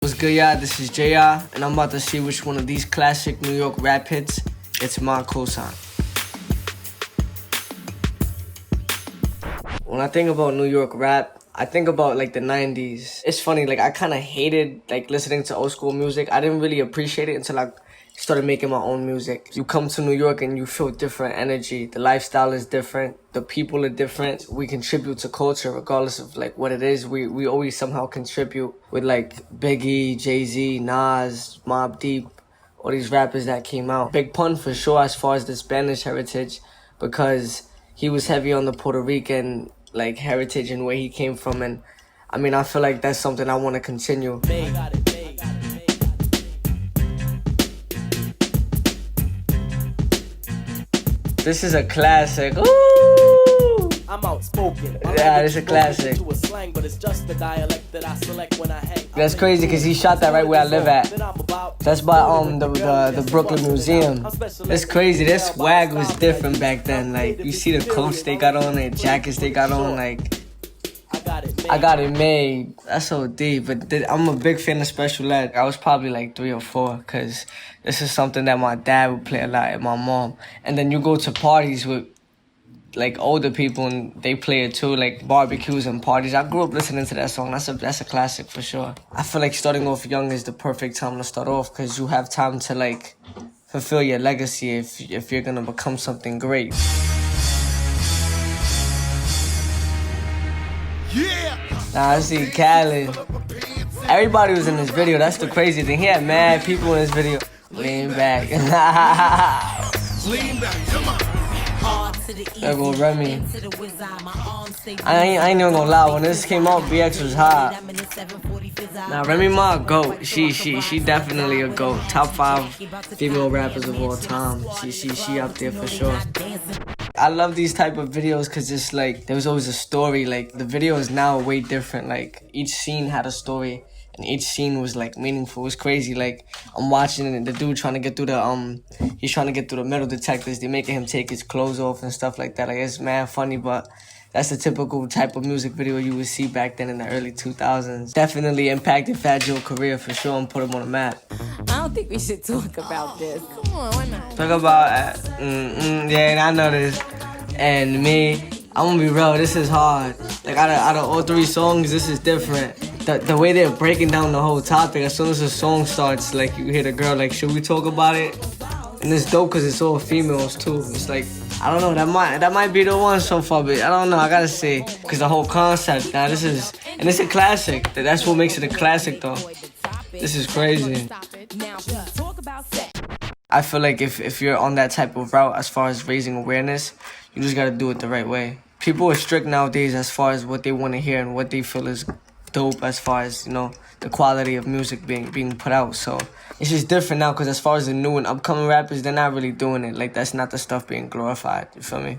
What's good, y'all? This is JR, and I'm about to see which one of these classic New York rap hits gets my cosign. When I think about New York rap, I think about like the 90s. It's funny, like I kind of hated like listening to old school music. I didn't really appreciate it until I started making my own music. You come to New York and you feel different energy. The lifestyle is different. The people are different. We contribute to culture regardless of like what it is. We always somehow contribute with like Biggie, Jay-Z, Nas, Mobb Deep, all these rappers that came out. Big Pun for sure as far as the Spanish heritage, because he was heavy on the Puerto Rican like heritage and where he came from. And I mean, I feel like that's something I want to continue. This is a classic. Ooh! I'm outspoken. Yeah, this is a classic. That's crazy because he shot that right where I live at. That's by the Brooklyn Museum. That's crazy. Their swag was different back then. Like you see the coats they got on, the jackets they got on. Like I got it made. That's so deep. But I'm a big fan of Special Ed. I was probably like 3 or 4 because this is something that my dad would play a lot and my mom. And then you go to parties with like older people and they play it too, like barbecues and parties. I grew up listening to that song. That's a classic for sure. I feel like starting off young is the perfect time to start off because you have time to like fulfill your legacy if you're gonna become something great. Nah, I see Khaled. Everybody was in this video. That's the crazy thing. He had mad people in this video. Lean back. There go Remy. I ain't even gonna lie. When this came out, BX was hot. Now Remy Ma, a GOAT. She definitely a GOAT. Top 5 female rappers of all time. She up there for sure. I love these type of videos because it's like there was always a story. Like the video is now way different. Like each scene had a story and each scene was like meaningful. It was crazy. Like I'm watching it and the dude trying to get through the he's trying to get through the metal detectors. They're making him take his clothes off and stuff like that. Like it's mad funny, but that's the typical type of music video you would see back then in the early 2000s. Definitely impacted Fat Joe's career for sure and put him on the map. I don't think we should talk about this. Come on, why not? Talk about, yeah, I know this. And me, I'm gonna be real, this is hard. Like out of all 3 songs, this is different. The way they're breaking down the whole topic, as soon as the song starts, like you hear the girl like, should we talk about it? And it's dope because it's all females too. It's like, I don't know, that might be the one so far, but I don't know, I gotta say. Because the whole concept, now this is, and it's a classic. That's what makes it a classic though. This is crazy. I feel like if you're on that type of route as far as raising awareness, you just gotta do it the right way. People are strict nowadays as far as what they want to hear and what they feel is dope as far as, you know, the quality of music being put out. So it's just different now because as far as the new and upcoming rappers, they're not really doing it. Like that's not the stuff being glorified. You feel me?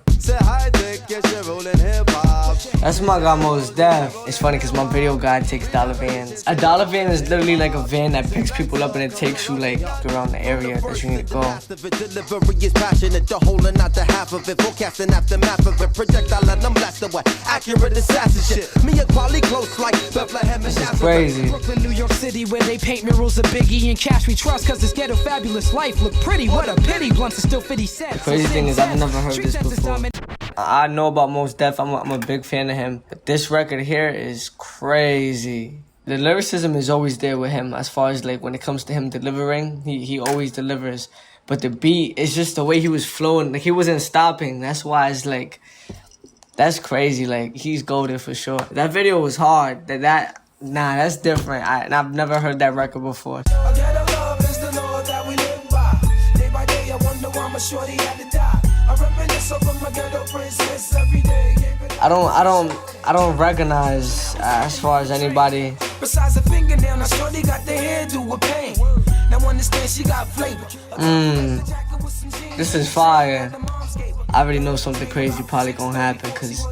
That's my guy Mos Def. It's funny because my video guy takes dollar vans. A dollar van is literally like a van that picks people up and it takes you like around the area that you need to go. Delivery is passionate, the whole and not the half of it. Forecasting aftermath of it. Projectile and I'm blast away. Accurate assassin shit. Me and quality close like Bethlehem and Nazareth. Crazy. Brooklyn, New York City, where they paint murals of Biggie and Cash we trust, cause this ghetto fabulous life look pretty. What a pity, blunts are still 50 cents. The crazy thing is I've never heard this before. I know about Mos Def, I'm a big fan of him. But this record here is crazy. The lyricism is always there with him as far as like when it comes to him delivering, he always delivers. But the beat is just the way he was flowing, like he wasn't stopping. That's why it's like, that's crazy. Like he's golden for sure. That video was hard. Nah, that's different. I've never heard that record before. I don't recognize as far as anybody. Besides the fingernail, now shorty got the hairdo with pain. Now understand she got flavor. This is fire. I already know something crazy probably gonna happen because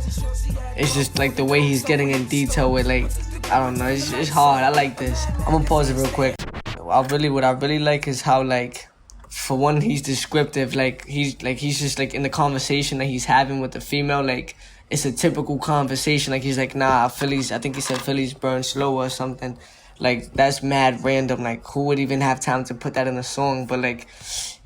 it's just like the way he's getting in detail with like, I don't know, it's hard. I like this. I'm gonna pause it real quick. What I really like is how like, for one, he's descriptive. Like he's just like in the conversation that he's having with the female, like it's a typical conversation. Like he's like, nah, I think he said Phillies burn slow or something. Like, that's mad random. Like, who would even have time to put that in a song? But, like,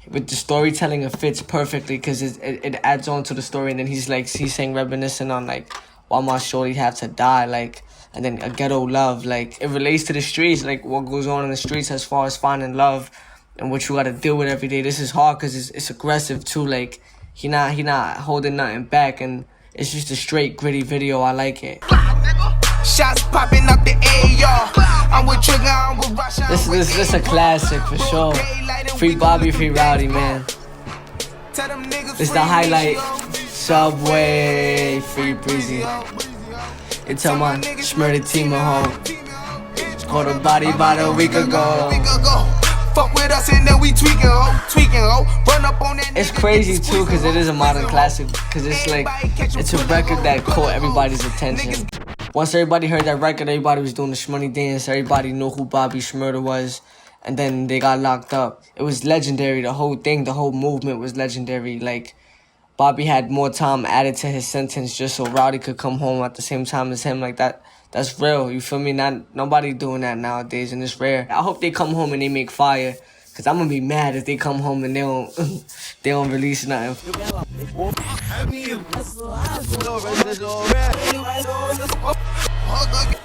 with the storytelling, it fits perfectly because it adds on to the story. And then he's saying reminiscing on, like, why my shorty have to die, like, and then a ghetto love. Like, it relates to the streets, like, what goes on in the streets as far as finding love and what you got to deal with every day. This is hard because it's aggressive, too. Like, he not holding nothing back, and it's just a straight, gritty video. I like it. Shots popping up the AR. I'm with Trigger, I'm with Russia. This is a classic for sure. Free Bobby, free Rowdy, man. It's the highlight. Subway, free Breezy. It's on my Schmurda team at home. Caught a body about a week ago. Fuck with us and then we tweaking, ho. Run up on that. It's crazy too, cause it is a modern classic. Cause it's like, it's a record that caught everybody's attention. Once everybody heard that record, everybody was doing the shmoney dance. Everybody knew who Bobby Shmurda was. And then they got locked up. It was legendary. The whole thing, the whole movement was legendary. Like, Bobby had more time added to his sentence just so Rowdy could come home at the same time as him. Like, that's real. You feel me? Nobody doing that nowadays, and it's rare. I hope they come home and they make fire. Cause I'm gonna be mad if they come home and they don't release nothing.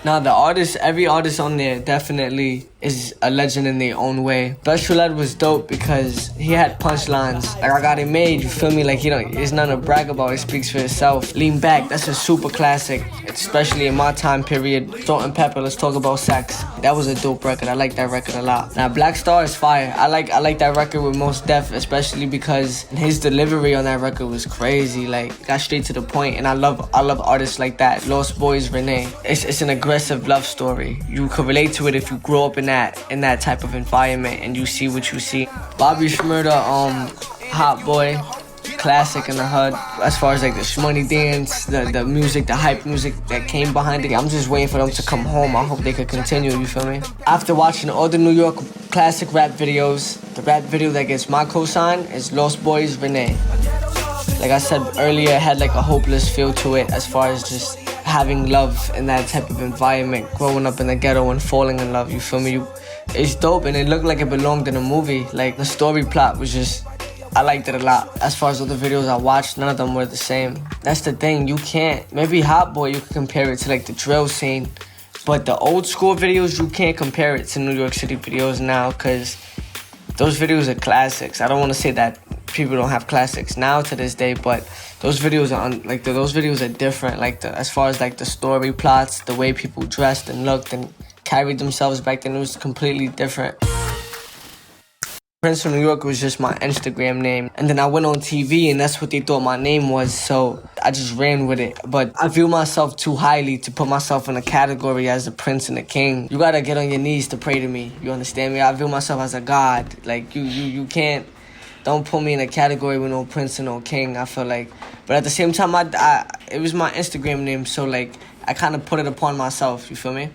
Now the artist, every artist on there definitely is a legend in their own way. Special Ed was dope because he had punchlines. Like, I got it made, you feel me? Like, you know, it's nothing to brag about, it speaks for itself. Lean Back, that's a super classic, especially in my time period. Salt and Pepper, Let's Talk About Sex. That was a dope record, I like that record a lot. Now Black Star is fire. I like that record with Mos Def, especially because his delivery on that record was crazy. Like, got straight to the point, and I love artists like that. Lost Boys, Renee. It's an aggressive love story. You can relate to it if you grow up in that type of environment and you see what you see. Bobby Shmurda, Hot Boy, classic in the hood. As far as like the shmoney dance, the music, the hype music that came behind it, I'm just waiting for them to come home. I hope they could continue, you feel me? After watching all the New York classic rap videos, the rap video that gets my cosign is Lost Boys, Renee. Like I said earlier, it had like a hopeless feel to it as far as just having love in that type of environment, growing up in the ghetto and falling in love, you feel me? It's dope, and it looked like it belonged in a movie. Like, the story plot was just, I liked it a lot. As far as all the videos I watched, none of them were the same. That's the thing, you can't, maybe Hot Boy, you can compare it to like the drill scene, but the old school videos, you can't compare it to New York City videos now, because those videos are classics. I don't want to say that people don't have classics now to this day, but those videos are those videos are different. Like, as far as like the story plots, the way people dressed and looked and carried themselves back then, it was completely different. Prince of New York was just my Instagram name, and then I went on TV and that's what they thought my name was, so I just ran with it. But I view myself too highly to put myself in a category as a prince and a king. You gotta get on your knees to pray to me, you understand me? I view myself as a god. Like, you can't, don't put me in a category with no prince and no king, I feel like. But at the same time, it was my Instagram name, so like, I kind of put it upon myself, you feel me?